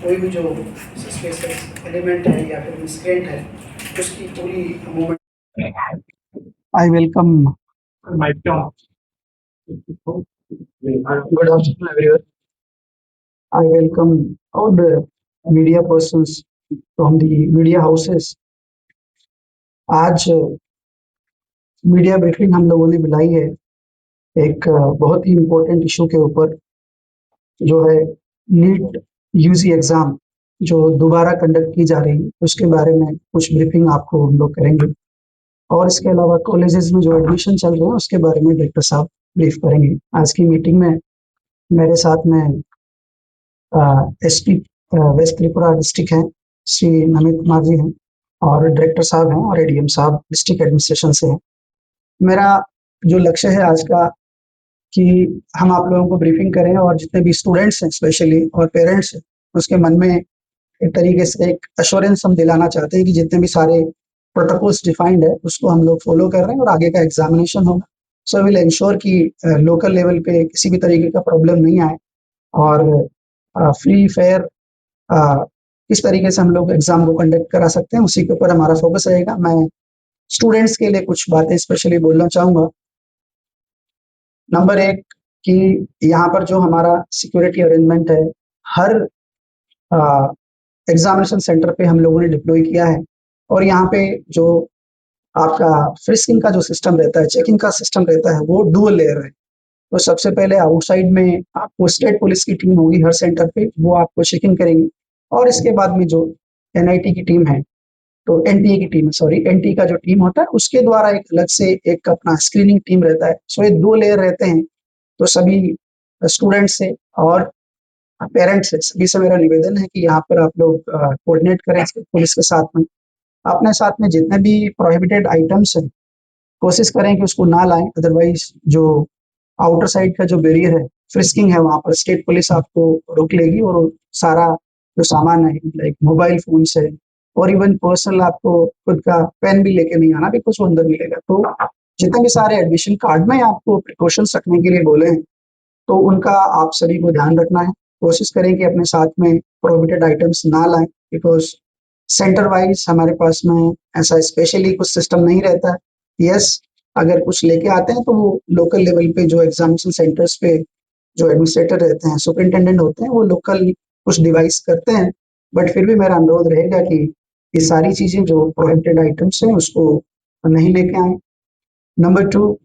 कोई भी जो सस्पिशियस एलिमेंट है या फिर मिसक्रेंट है उसकी पूरी movement. I welcome my talk. Good afternoon, everyone. I welcome all the media persons from the media houses. आज मीडिया ब्रीफिंग हम लोगों ने बुलाई है एक बहुत ही इम्पोर्टेंट इशू के ऊपर, जो है नीट यूजी एग्जाम जो दोबारा कंडक्ट की जा रही है उसके बारे में कुछ ब्रीफिंग आपको हम लोग करेंगे। और इसके अलावा कॉलेजेस में जो एडमिशन चल रहे हैं उसके बारे में डायरेक्टर साहब ब्रीफ करेंगे। आज की मीटिंग में मेरे साथ में एसपी वेस्ट त्रिपुरा डिस्ट्रिक्ट हैं, श्री नमित कुमार जी हैं, और डायरेक्टर साहब हैं, और एडीएम साहब डिस्ट्रिक्ट एडमिनिस्ट्रेशन से हैं। मेरा जो लक्ष्य है आज का कि हम आप लोगों को ब्रीफिंग करें, और जितने भी स्टूडेंट्स हैं स्पेशली और पेरेंट्स हैं उसके मन में एक तरीके से एक एश्योरेंस हम दिलाना चाहते हैं कि जितने भी सारे प्रोटोकॉल्स डिफाइंड है उसको हम लोग फॉलो कर रहे हैं और आगे का एग्जामिनेशन होगा। सो विल इंश्योर कि लोकल लेवल पे किसी भी तरीके का प्रॉब्लम नहीं आए, और फ्री फेयर किस तरीके से हम लोग एग्जाम को कंडक्ट करा सकते हैं उसी के ऊपर हमारा फोकस रहेगा। मैं स्टूडेंट्स के लिए कुछ बातें स्पेशली बोलना चाहूंगा। नंबर एक, कि यहाँ पर जो हमारा सिक्योरिटी अरेंजमेंट है हर एग्जामिनेशन सेंटर पे हम लोगों ने डिप्लॉय किया है, और यहाँ पे जो आपका फ्रिस्किंग का जो सिस्टम रहता है, चेकिंग का सिस्टम रहता है, वो डुअल लेयर है। तो सबसे पहले आउटसाइड में आपको स्टेट पुलिस की टीम होगी हर सेंटर पे, वो आपको चेकिंग करेंगी, और इसके बाद में जो एनआईटी की टीम है, तो एनटीए की टीम है, सॉरी एनटी का जो टीम होता है उसके द्वारा एक अलग से एक अपना स्क्रीनिंग टीम रहता है। सो ये दो लेयर रहते हैं। तो सभी स्टूडेंट्स से और पेरेंट्स से सभी से मेरा निवेदन है कि यहाँ पर आप लोग कोऑर्डिनेट करें पुलिस के साथ में। अपने साथ में जितने भी प्रोहिबिटेड आइटम्स हैं कोशिश करें कि उसको ना लाएं, अदरवाइज जो आउटर साइड का जो बैरियर है, फ्रिस्किंग है, वहां पर स्टेट पुलिस आपको रोक लेगी, और सारा जो सामान है लाइक मोबाइल फोन से और इवन पर्सनल आपको खुद का पेन भी लेके नहीं आना, बिकॉज वो अंदर मिलेगा। तो जितने भी सारे एडमिशन कार्ड में आपको प्रिकॉशंस रखने के लिए बोले हैं, तो उनका आप सभी को ध्यान रखना है। कोशिश करें कि अपने साथ में प्रोहिबिटेड आइटम्स ना लाएं, बिकॉज सेंटर वाइज हमारे पास में ऐसा स्पेशली कुछ सिस्टम नहीं रहता है। यस, अगर कुछ लेके आते हैं तो वो लोकल लेवल पे जो एग्जामिनेशन सेंटर्स पे जो एडमिनिस्ट्रेटर रहते हैं, सुपरिंटेंडेंट होते हैं, वो लोकल कुछ डिवाइस करते हैं। बट फिर भी मेरा अनुरोध रहेगा कि ये सारी चीजें जो प्रोहिबिटेड आइटम्स हैं उसको नहीं लेके आए। नंबर टू,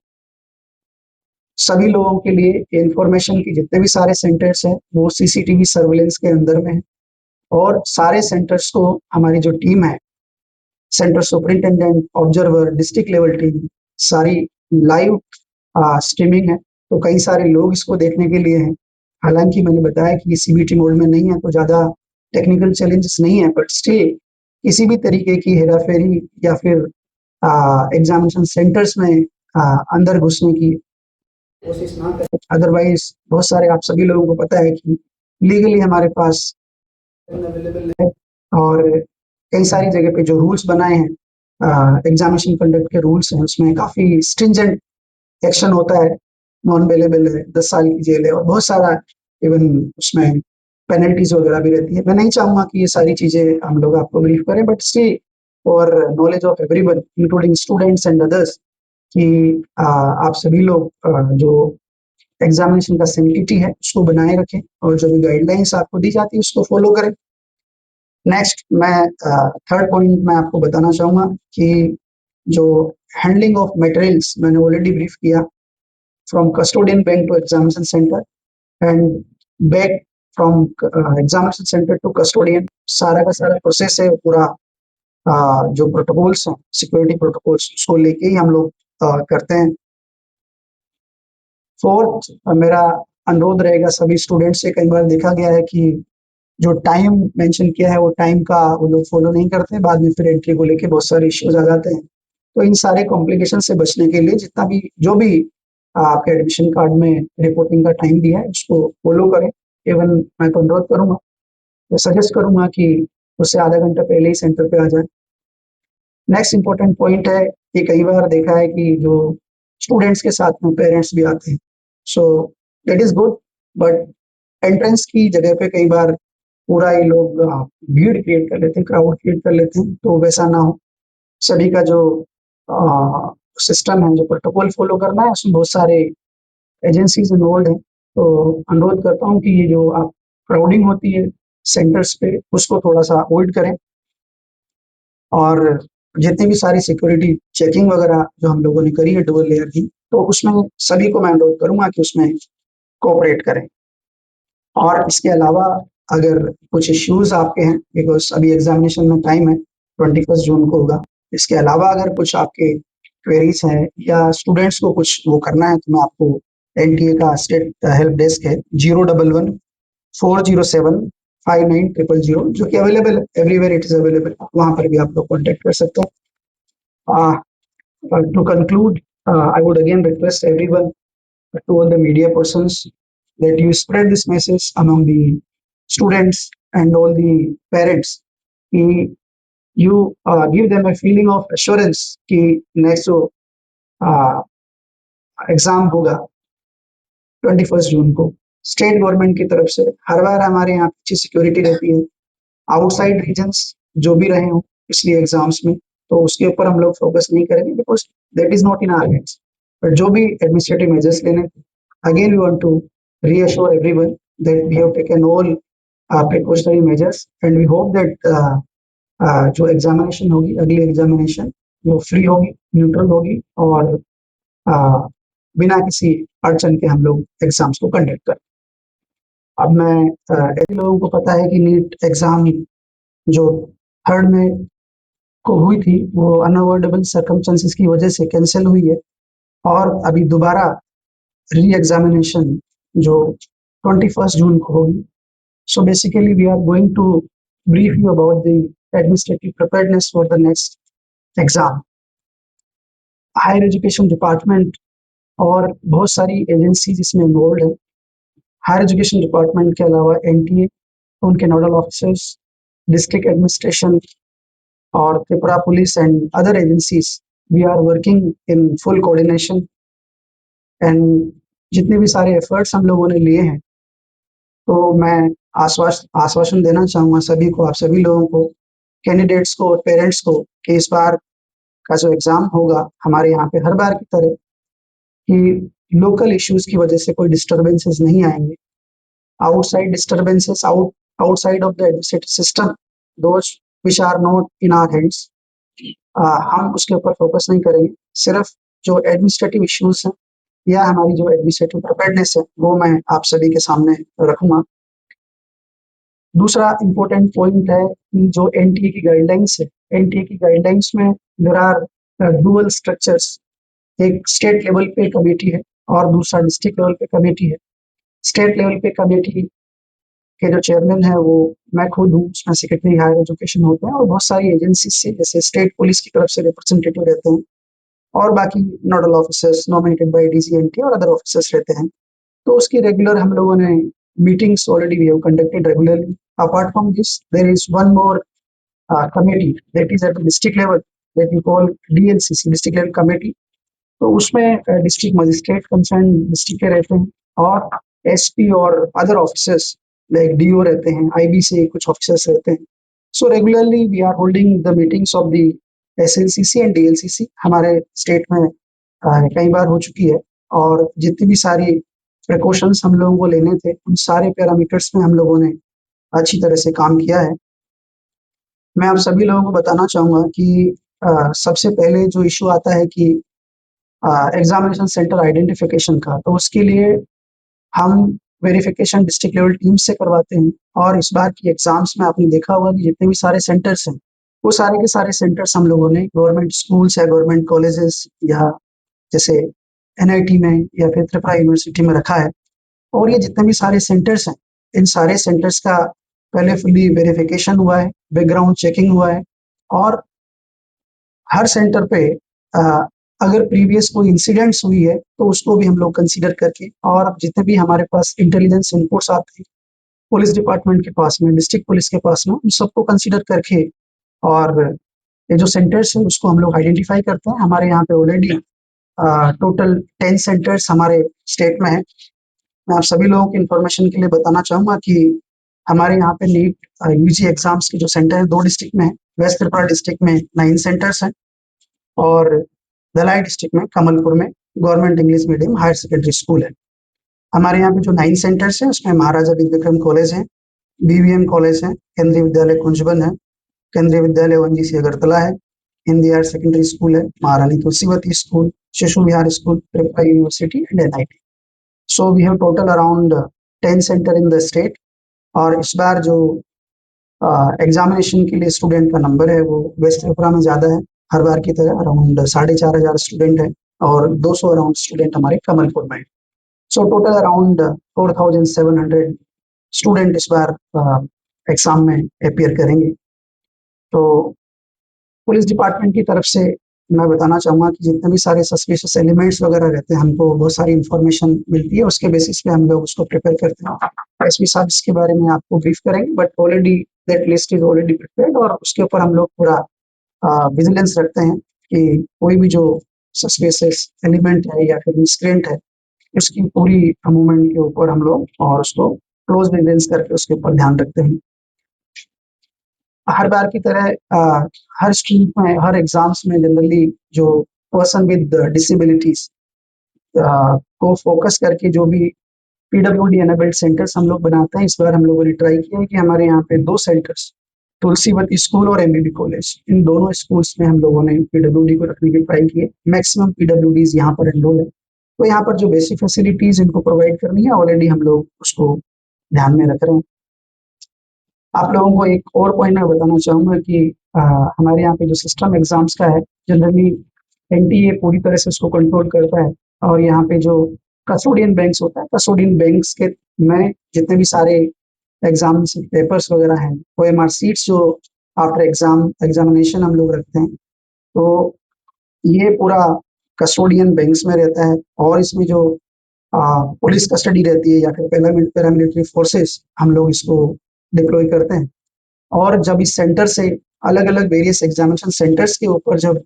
सभी लोगों के लिए इंफॉर्मेशन की जितने भी सारे सेंटर्स हैं वो सीसीटीवी सर्वेलेंस के अंदर में है, और सारे सेंटर्स को हमारी जो टीम है, centre superintendent, observer, district level team, सारी लाइव स्ट्रीमिंग है। तो कई सारे लोग इसको देखने के लिए हैं। हालांकि मैंने बताया कि सीबीटी मोड में नहीं है तो ज्यादा टेक्निकल चैलेंजेस नहीं है, बट स्टिल किसी भी तरीके की हेराफेरी या फिर एग्जामिनेशन सेंटर्स में अंदर घुसने की कोशिश ना करें। अदरवाइज बहुत सारे आप सभी लोगों को पता है कि लीगली हमारे पास अवेलेबल है, और कई सारी जगह पे जो रूल्स बनाए हैं एग्जामिनेशन कंडक्ट के रूल्स हैं उसमें काफी स्ट्रिंजेंट एक्शन होता है। नॉन अवेलेबल है, 10 साल की जेल है, और बहुत सारा इवन उसमें पेनल्टीज वगैरह भी रहती है। मैं नहीं चाहूंगा कि ये सारी चीजें हम लोग आपको ब्रीफ करें, but still for knowledge of everyone including students and others, कि आप सभी लोग जो एग्जामिनेशन का सेंटिटी है उसको बनाए रखें, और जो भी गाइडलाइंस आपको दी जाती है उसको फॉलो करें। नेक्स्ट, मैं थर्ड पॉइंट मैं आपको बताना चाहूंगा कि जो हैंडलिंग ऑफ मटेरियल्स मैंने ऑलरेडी ब्रीफ किया, from custodian bank to examination centre and back from examination centre to custodian, सारा का सारा प्रोसेस है पूरा। जो प्रोटोकॉल्स हैं, सिक्योरिटी प्रोटोकॉल्स, उसको लेके ही हम लोग करते हैं। फोर्थ, मेरा अनुरोध रहेगा सभी स्टूडेंट्स से, कई बार देखा गया है कि जो टाइम मेंशन किया है वो टाइम का वो लोग फॉलो नहीं करते, बाद में फिर एंट्री को लेके बहुत सारे इश्यूज आ जाते हैं। तो इन सारे कॉम्प्लिकेशन से बचने के लिए जितना भी जो भी आपके एडमिशन कार्ड में रिपोर्टिंग का टाइम दिया है उसको फॉलो करें। इवन मैं तो अनुरोध करूंगा, मैं सजेस्ट करूंगा कि उससे आधा घंटा पहले ही सेंटर पे आ जाए। नेक्स्ट इंपॉर्टेंट पॉइंट है कि कई बार देखा है कि जो स्टूडेंट्स के साथ में पेरेंट्स भी आते हैं, so that is good, but entrance की जगह पे कई बार पूरा ये लोग भीड़ क्रिएट कर लेते हैं, क्राउड क्रिएट कर लेते हैं, तो वैसा ना हो। सभी का जो सिस्टम है, जो प्रोटोकॉल फॉलो करना है, उसमें बहुत सारे एजेंसीज इन्वॉल्व हैं। तो अनुरोध करता हूँ कि ये जो आप क्राउडिंग होती है सेंटर्स पे, उसको थोड़ा सा अवॉइड करें। और जितनी भी सारी सिक्योरिटी चेकिंग वगैरह जो हम लोगों ने करी है डुअल लेयर की, तो उसमें सभी को मैं अनुरोध करूंगा कि उसमें कोऑपरेट करें। और इसके अलावा अगर कुछ इश्यूज आपके हैं, बिकॉज अभी एग्जामिनेशन में टाइम है, 21 जून को होगा। इसके अलावा अगर कुछ आपके क्वेरीज हैं या स्टूडेंट्स को कुछ वो करना है, तो मैं आपको एनटीए का स्टेट हेल्प डेस्क है 011-407-5900, जो कि अवेलेबल है, एवरीवेयर इट इज अवेलेबल, वहां पर भी आप लोग कॉन्टेक्ट कर सकते हैं। To conclude, I would again request everyone, to all the media persons, that you spread this message among the students and all the parents. कि you give them a feeling of assurance कि next जो exam होगा 21 जून को, state government की तरफ से हर बार हमारे यहाँ अच्छी सिक्योरिटी रहती है। आउटसाइड रीजन्स जो भी रहे हों इसलिए एग्जाम्स में, तो उसके ऊपर हम लोग फोकस नहीं करेंगे, because that is not in our hands. But जो भी एडमिनिस्ट्रेटिव मेजर्स लेने, again we want to reassure everyone that we have taken all precautionary measures, and we hope that जो एग्जामिनेशन होगी, अगली एग्जामिनेशन, वो फ्री होगी, न्यूट्रल होगी, और बिना किसी अड़चन के हम लोग एग्जाम्स को कंडक्ट करें। अब मैं ऐसे लोगों को पता है कि नीट एग्जाम जो 3 मई को हुई थी, वो अनअवॉइडेबल सर्कमस्टेंसेस की वजह से कैंसिल हुई है, और अभी दोबारा री एग्जामिनेशन जो 21 जून को होगी। So basically we are going to brief you about the administrative preparedness for the next exam. Higher education department और बहुत सारी एजेंसीज इसमें इन्वॉल्व है। हायर एजुकेशन डिपार्टमेंट के अलावा एनटीए, उनके नोडल ऑफिसर्स, डिस्ट्रिक्ट एडमिनिस्ट्रेशन और Tripura police and other agencies, we are working in full coordination. And जितने भी सारे एफर्ट्स हम लोगों ने लिए हैं, तो मैं आश्वासन देना चाहूँगा सभी को, आप सभी लोगों को, कैंडिडेट्स को और पेरेंट्स को, कि इस बार का जो एग्ज़ाम होगा हमारे यहाँ पे हर बार की तरह, कि लोकल इश्यूज की वजह से कोई डिस्टर्बेंसेस नहीं आएंगे। Outside disturbances, outside of the administrative system, those which are not in our hands, हम उसके ऊपर फोकस नहीं करेंगे। सिर्फ जो एडमिनिस्ट्रेटिव इश्यूज हैं या हमारी जो एडमिनिस्ट्रेटिव प्रिपेयर्डनेस है, वो मैं आप सभी के सामने रखूंगा। दूसरा इम्पोर्टेंट पॉइंट है कि जो एनटीए की गाइडलाइंस है, एनटीए की गाइडलाइंस में देयर आर डुअल स्ट्रक्चर्स। एक स्टेट लेवल पे कमेटी है और दूसरा डिस्ट्रिक्ट लेवल पे कमेटी है। स्टेट लेवल पे कमेटी के जो चेयरमैन है वो मैं खुद हूँ, उसमें सेक्रेटरी हायर एजुकेशन होते हैं, और बहुत सारी एजेंसी से, जैसे स्टेट पुलिस की तरफ से रिप्रेजेंटेटिव रहते हैं, और बाकी नोडल ऑफिसर्स नॉमिनेटेड बाय डीजीएनटी और अदर ऑफिसर्स रहते हैं। तो उसकी रेगुलर हम लोगों ने meetings already we have conducted regularly. Apart from this there is one more committee that is at the district level, that we call DLCC, district level committee. तो उसमें डिस्ट्रिक्ट मजिस्ट्रेट कंसर्न डिस्ट्रिक्ट के रहते हैं, और SP और other officers like do रहते हैं, IB से कुछ ऑफिसर्स रहते हैं। So regularly we are holding the meetings of the SLCC and DLCC. हमारे स्टेट में कई बार हो चुकी है, और जितनी भी सारी प्रिकॉशंस हम लोगों को लेने थे, उन सारे पैरामीटर्स में हम लोगों ने अच्छी तरह से काम किया है। मैं आप सभी लोगों को बताना चाहूँगा कि सबसे पहले जो इश्यू आता है कि एग्जामिनेशन सेंटर आइडेंटिफिकेशन का, तो उसके लिए हम वेरिफिकेशन डिस्ट्रिक्ट लेवल टीम से करवाते हैं। और इस बार की एग्जाम्स में आपने देखा होगा कि जितने भी सारे सेंटर्स हैं, वो सारे के सारे सेंटर्स हम लोगों ने गवर्नमेंट स्कूल्स या गवर्नमेंट कॉलेजेस, या जैसे एनआईटी में या फिर त्रिपुरा यूनिवर्सिटी में रखा है। और ये जितने भी सारे सेंटर्स हैं, इन सारे सेंटर्स का पहले फुल्ली वेरिफिकेशन हुआ है, बैकग्राउंड चेकिंग हुआ है, और हर सेंटर पे अगर प्रीवियस कोई इंसिडेंट्स हुई है, तो उसको भी हम लोग कंसीडर करके, और जितने भी हमारे पास इंटेलिजेंस इनपुट्स आते हैं पुलिस डिपार्टमेंट के पास में, डिस्ट्रिक्ट पुलिस के पास में, उन सबको कंसीडर करके, और ये जो सेंटर्स है उसको हम लोग आइडेंटिफाई करते हैं। हमारे यहाँ पे ऑलरेडी टोटल 10 सेंटर्स हमारे स्टेट में है। मैं आप सभी लोगों की इंफॉर्मेशन के लिए बताना चाहूँगा कि हमारे यहाँ पे नीट यूजी एग्जाम्स के जो सेंटर है 2 डिस्ट्रिक्ट में है। वेस्ट त्रिपुरा डिस्ट्रिक्ट में 9 सेंटर्स हैं और धलाई डिस्ट्रिक्ट में कमलपुर में government English medium higher secondary school है। हमारे यहाँ पे जो 9 सेंटर्स हैं उसमें महाराजा विद्याक्रम कॉलेज है, बीवीएम कॉलेज है, केंद्रीय विद्यालय कुंजबन है, केंद्रीय विद्यालय ओएनजीसी अगरतला है, हिंदी हायर सेकेंडरी स्कूल है, महारानी Tulsibati school, Shishu Vihar school, Tripura university and NIT. So we have total around 10 center in the state. और इस बार जो एग्जामिनेशन के लिए स्टूडेंट का नंबर है वो वेस्ट त्रिपुरा में ज़्यादा है, हर बार की तरह अराउंड 4,500 स्टूडेंट है और 200 अराउंड स्टूडेंट हमारे कमलपुर में है। सो टोटल अराउंड 4,700 स्टूडेंट इस बार एग्जाम में अपियर करेंगे। तो पुलिस डिपार्टमेंट की तरफ से मैं बताना चाहूँगा कि जितने भी सारे सस्पिशियस एलिमेंट्स वगैरह रहते हैं, हमको बहुत सारी इन्फॉर्मेशन मिलती है, उसके बेसिस पे हम लोग उसको प्रिपेयर करते हैं। एसपी साहब इसके बारे में आपको ब्रीफ करेंगे, but already that list is already prepared और उसके ऊपर हम लोग पूरा विजिलेंस रखते हैं कि कोई भी जो सस्पिशियस एलिमेंट है या फिर मिसक्रेंट है, उसकी पूरी मूवमेंट के ऊपर हम लोग और उसको क्लोज विजिलेंस करके उसके ऊपर ध्यान रखते हैं। हर बार की तरह हर स्ट्रीम में, हर एग्जाम्स में जनरली जो पर्सन विद डिसेबिलिटीज को फोकस करके जो भी पीडब्ल्यूडी एनेबल्ड सेंटर्स हम लोग बनाते हैं, इस बार हम लोगों ने ट्राई किया है कि हमारे यहाँ पे 2 सेंटर्स, तुलसीवती स्कूल और एमबीबी कॉलेज, इन दोनों स्कूल्स में हम लोगों ने पीडब्ल्यूडी को रखने की ट्राई की है। मैक्सिमम पीडब्ल्यूडीज यहाँ पर एनरोल है, तो यहाँ पर जो बेसिक फैसिलिटीज इनको प्रोवाइड करनी है ऑलरेडी हम लोग उसको ध्यान में रख रहे हैं। आप लोगों को एक और पॉइंट मैं बताना चाहूँगा कि हमारे यहाँ पे जो सिस्टम एग्जाम्स का है, जनरली एनटीए पूरी तरह से उसको कंट्रोल करता है और यहाँ पे जो कस्टोडियन बैंक्स होता है, कस्टोडियन बैंक्स के में जितने भी सारे एग्जाम्स पेपर्स वगैरह हैं, ओएमआर सीट्स जो आफ्टर एग्जामिनेशन हम लोग रखते हैं, तो ये पूरा कस्टोडियन बैंक्स में रहता है और इसमें जो पुलिस कस्टडी रहती है या फिर पैरामिलिट्री फोर्सेस, हम लोग इसको डिप्लॉय करते हैं। और जब इस सेंटर से अलग अलग वेरियस एग्जामिनेशन सेंटर्स के ऊपर जब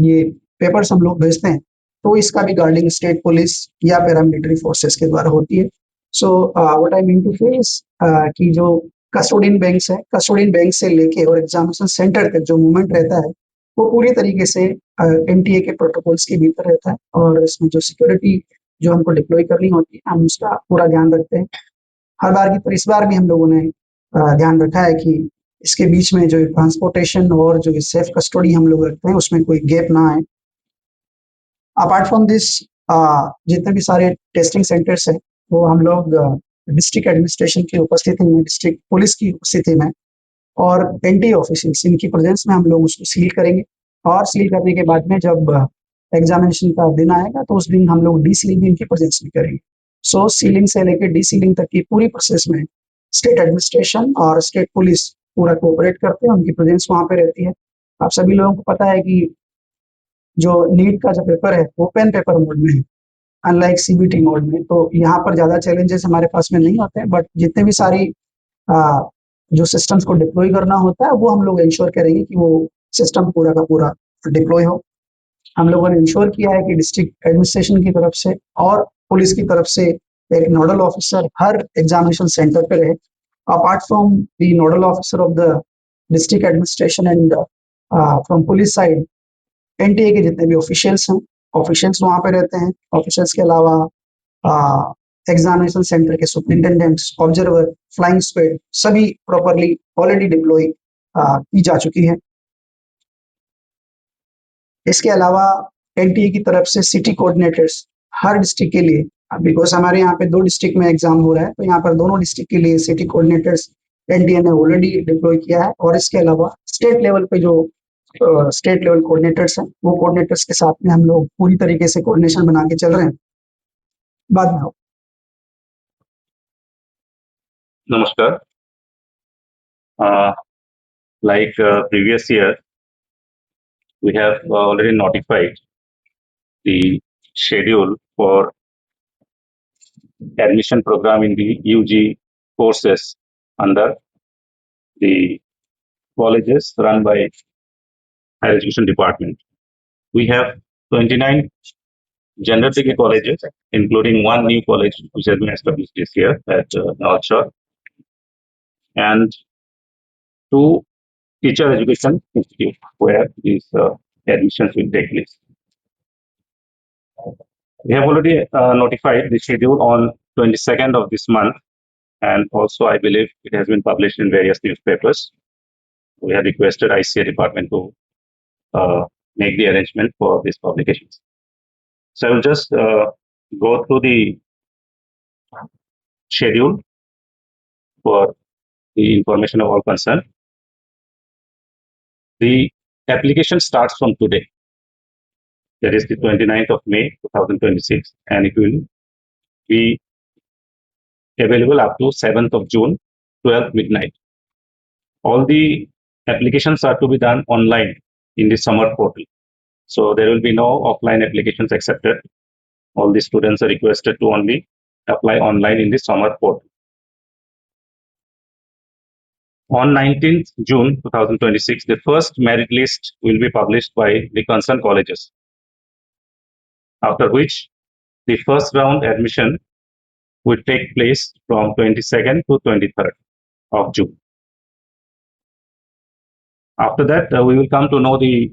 ये पेपर्स हम लोग भेजते हैं, तो इसका भी गार्डिंग स्टेट पुलिस या पैरामिलिट्री फोर्सेस के द्वारा होती है। So what I mean to say is कि जो कस्टोडियन बैंक्स है, कस्टोडियन बैंक से लेके और एग्जामिनेशन सेंटर तक जो मूवमेंट रहता है, वो पूरी तरीके से एनटीए के प्रोटोकॉल्स के भीतर रहता है और इसमें जो सिक्योरिटी जो हमको डिप्लॉय करनी होती है, हम उसका पूरा ध्यान रखते हैं। हर बार की तरह इस बार भी हम लोगों ने ध्यान रखा है कि इसके बीच में जो ट्रांसपोर्टेशन और जो सेफ कस्टडी हम लोग रखते हैं, उसमें कोई गैप ना आए। अपार्ट फ्रॉम दिस जितने भी सारे टेस्टिंग सेंटर्स हैं, वो हम लोग डिस्ट्रिक्ट एडमिनिस्ट्रेशन की उपस्थिति में, डिस्ट्रिक्ट पुलिस की उपस्थिति में और एनटीए ऑफिशियल्स इनकी प्रेजेंस में हम लोग उसको सील करेंगे और सील करने के बाद में जब एग्जामिनेशन का दिन आएगा, तो उस दिन हम लोग डी सीलिंग भी इनकी प्रेजेंस में करेंगे। सो सीलिंग से लेकर डी सीलिंग तक की पूरी प्रोसेस में स्टेट एडमिनिस्ट्रेशन और स्टेट पुलिस पूरा कोऑपरेट करते हैं, उनकी प्रेजेंस वहाँ पे रहती है। आप सभी लोगों को पता है कि जो नीट का जो पेपर है वो पेन पेपर मोड में है, अनलाइक सीबीटी मोड में, तो यहाँ पर ज़्यादा चैलेंजेस हमारे पास में नहीं होते हैं, बट जितने भी सारी आ, जो सिस्टम्स को डिप्लॉय करना होता है, वो हम लोग इंश्योर करेंगे कि वो सिस्टम पूरा का पूरा डिप्लॉय हो। हम लोगों ने इंश्योर किया है कि डिस्ट्रिक्ट एडमिनिस्ट्रेशन की तरफ से और पुलिस की तरफ से एक नोडल ऑफिसर हर एग्जामिनेशन सेंटर पे रहे। Apart from the nodal officer of the district administration and from police side, NTA के जितने भी ऑफिशियल्स हैं, ऑफिशियल्स वहाँ पे रहते हैं। ऑफिशियल्स के अलावा एग्जामिनेशन सेंटर के सुपरिंटेंडेंट्स, ऑब्जर्वर, फ्लाइंग स्क्वाड सभी प्रॉपरली ऑलरेडी डिप्लॉय की जा चुकी है। इसके अलावा एनटीए की तरफ से सिटी कोऑर्डिनेटर्स हर डिस्ट्रिक्ट के लिए, बिकॉज हमारे यहाँ पे 2 डिस्ट्रिक्ट में एग्जाम हो रहा है, तो यहाँ पर दोनों डिस्ट्रिक्ट के लिए सिटी कोऑर्डिनेटर्स एनटीए ने ऑलरेडी डिप्लॉय किया है। और इसके अलावा स्टेट लेवल पे जो स्टेट लेवल कोऑर्डिनेटर्स हैं, वो कोऑर्डिनेटर्स के साथ में हम लोग पूरी तरीके से कोऑर्डिनेशन बना के चल रहे हैं। बाद में Namaskar. Like previous year, we have already notified the schedule for admission program in the UG courses under the colleges run by Higher Education Department. We have 29 general degree colleges, including one new college which has been established this year at North Shore. and 2 teacher education institute where these admissions will take place. We have already notified the schedule on 22nd of this month, and also I believe it has been published in various newspapers. We have requested ICA department to make the arrangement for these publications. So I will just go through the schedule for the information of all concerned. The application starts from today, that is the 29th of May 2026, and it will be available up to 7th of June, 12 midnight. All the applications are to be done online in the summer portal. So there will be no offline applications accepted. All the students are requested to only apply online in the summer portal. On 19th June 2026, the first merit list will be published by the concerned colleges, after which the first round admission will take place from 22nd to 23rd of June. After that, we will come to know the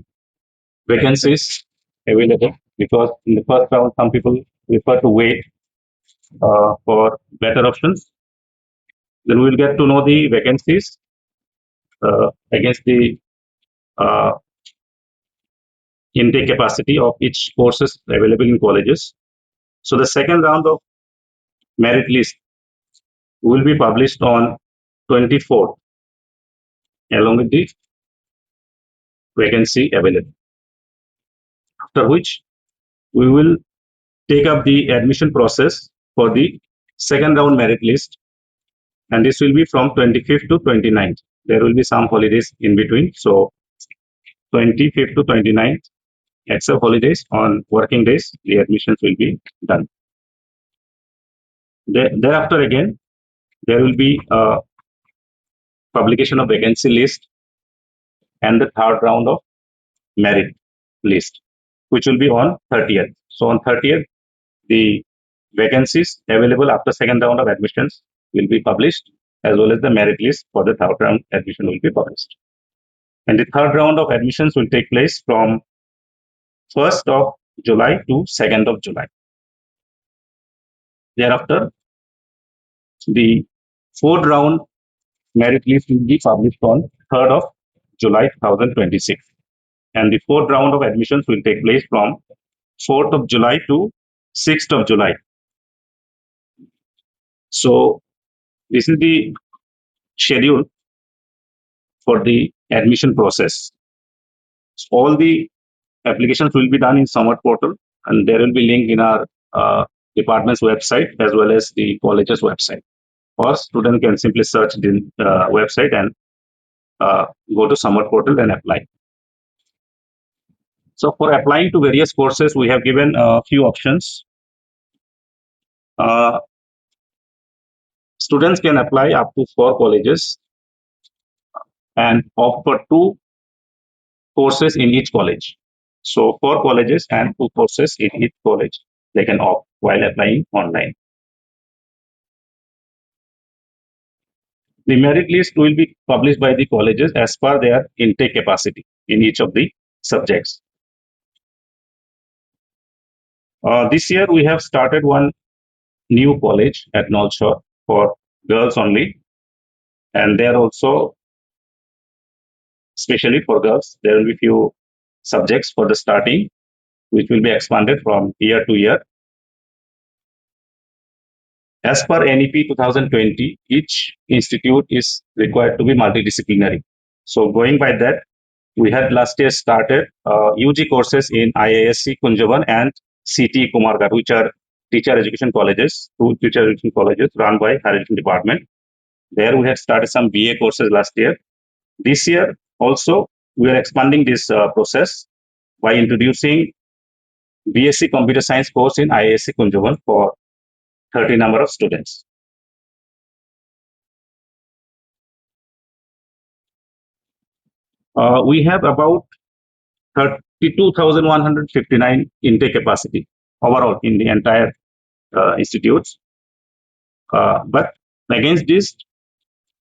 vacancies available, because in the first round, some people prefer to wait for better options. Then we will get to know the vacancies against the uh, intake capacity of each courses available in colleges. So the second round of merit list will be published on 24th along with the vacancy available. After which we will take up the admission process for the second round merit list, and this will be from 25th to 29th. There will be some holidays in between, so 25th to 29th, except holidays, on working days, the admissions will be done. Thereafter again, there will be a publication of vacancy list and the third round of merit list, which will be on 30th. So on 30th, the vacancies available after second round of admissions will be published, as well as the merit list for the third round admission will be published. And the third round of admissions will take place from 1st of July to 2nd of July. Thereafter, the fourth round merit list will be published on 3rd of July 2026. And the fourth round of admissions will take place from 4th of July to 6th of July. So this is the schedule for the admission process. All the applications will be done in Summer portal, and there will be link in our department's website as well as the college's website. Or student can simply search the website and go to Summer portal and apply. So for applying to various courses, we have given a few options. Students can apply up to 4 colleges and opt for 2 courses in each college. So 4 colleges and 2 courses in each college they can opt while applying online. The merit list will be published by the colleges as per their intake capacity in each of the subjects. This year we have started one new college at North Shore for girls only, and there also, especially for girls, there will be few subjects for the starting, which will be expanded from year to year. As per NEP 2020, each institute is required to be multidisciplinary. So going by that, we had last year started UG courses in IISc Kunjavan and CT Kumargarh, which are teacher education colleges, 2 teacher education colleges run by Higher Education Department. There we had started some BA courses last year. This year also, we are expanding this process by introducing BSc Computer Science course in IISc Kunjavan for 30 number of students. We have about 32,159 intake capacity overall in the entire institutes. But against this,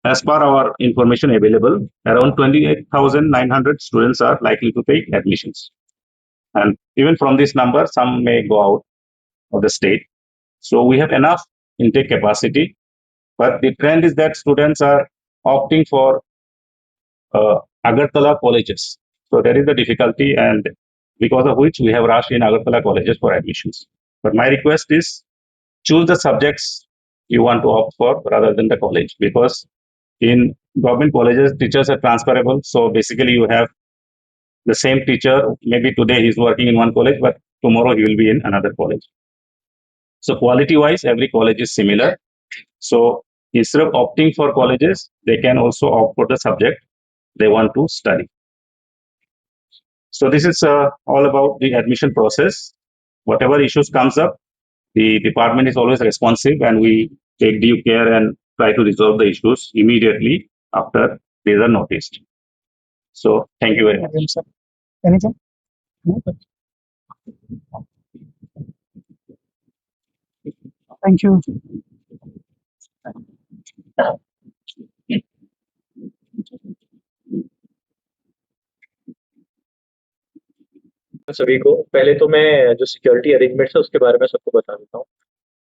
as per our information available, around 28,900 students are likely to take admissions. And even from this number, some may go out of the state. So we have enough intake capacity, but the trend is that students are opting for Agartala colleges. So that is the difficulty, and because of which we have rushed in Agartala colleges for admissions. But my request is choose the subjects you want to opt for rather than the college, because in government colleges, teachers are transferable. So basically, you have the same teacher. Maybe today he's working in one college, but tomorrow he will be in another college. So quality wise, every college is similar. So instead of opting for colleges, they can also opt for the subject they want to study. So this is all about the admission process. Whatever issues comes up, the department is always responsive, and we take due care and try to resolve the issues immediately after these are noticed. So thank you very much. Sir, anything? No? Thank you. सभी को पहले तो मैं जो security arrangements है उसके बारे में सबको बता देता हूँ।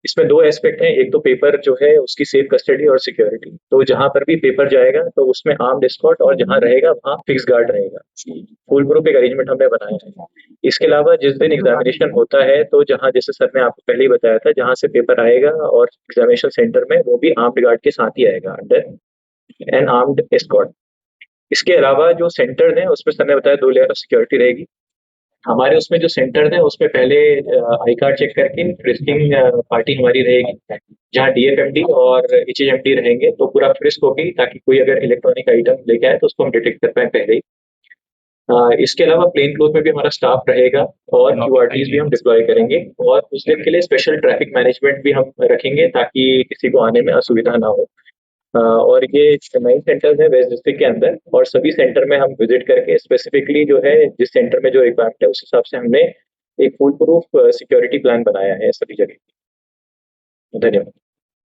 इसमें दो एस्पेक्ट हैं, एक तो पेपर जो है उसकी सेफ कस्टडी और सिक्योरिटी। तो जहां पर भी पेपर जाएगा तो उसमें आर्म्ड एस्कॉर्ट और जहां रहेगा वहां फिक्स गार्ड रहेगा। फुल प्रूफ एक अरेंजमेंट हमने बनाया है। इसके अलावा जिस दिन एग्जामिनेशन होता है तो जहां जैसे सर ने आपको पहले ही बताया था, जहां से पेपर आएगा और एग्जामिनेशन सेंटर में वो भी आर्म्ड गार्ड के साथ ही आएगा अंडर एन आर्म्ड एस्कॉर्ट। इसके अलावा जो सेंटर है उसमें सर ने बताया 2 लेयर ऑफ सिक्योरिटी रहेगी। हमारे उसमें जो सेंटर है उसमें पहले आई कार्ड चेक करके फ्रिस्किंग पार्टी हमारी रहेगी, जहाँ डीएफएमडी और एचएचएमडी रहेंगे। तो पूरा फ्रिस्क होगी ताकि कोई अगर इलेक्ट्रॉनिक आइटम लेके आए तो उसको हम डिटेक्ट कर पाए पहले ही। इसके अलावा प्लेन क्लोथ में भी हमारा स्टाफ रहेगा और क्यूआरटीज भी हम डिप्लॉय करेंगे, और उस दिन के लिए स्पेशल ट्रैफिक मैनेजमेंट भी हम रखेंगे ताकि किसी को आने में असुविधा ना हो। और ये 9 सेंटर्स है वेस्ट डिस्ट्रिक्ट के अंदर, और सभी सेंटर में हम विजिट करके स्पेसिफिकली जो है जिस सेंटर में जो रिक्वायरमेंट है उस हिसाब से हमने एक फुल प्रूफ सिक्योरिटी प्लान बनाया है सभी जगह। धन्यवाद।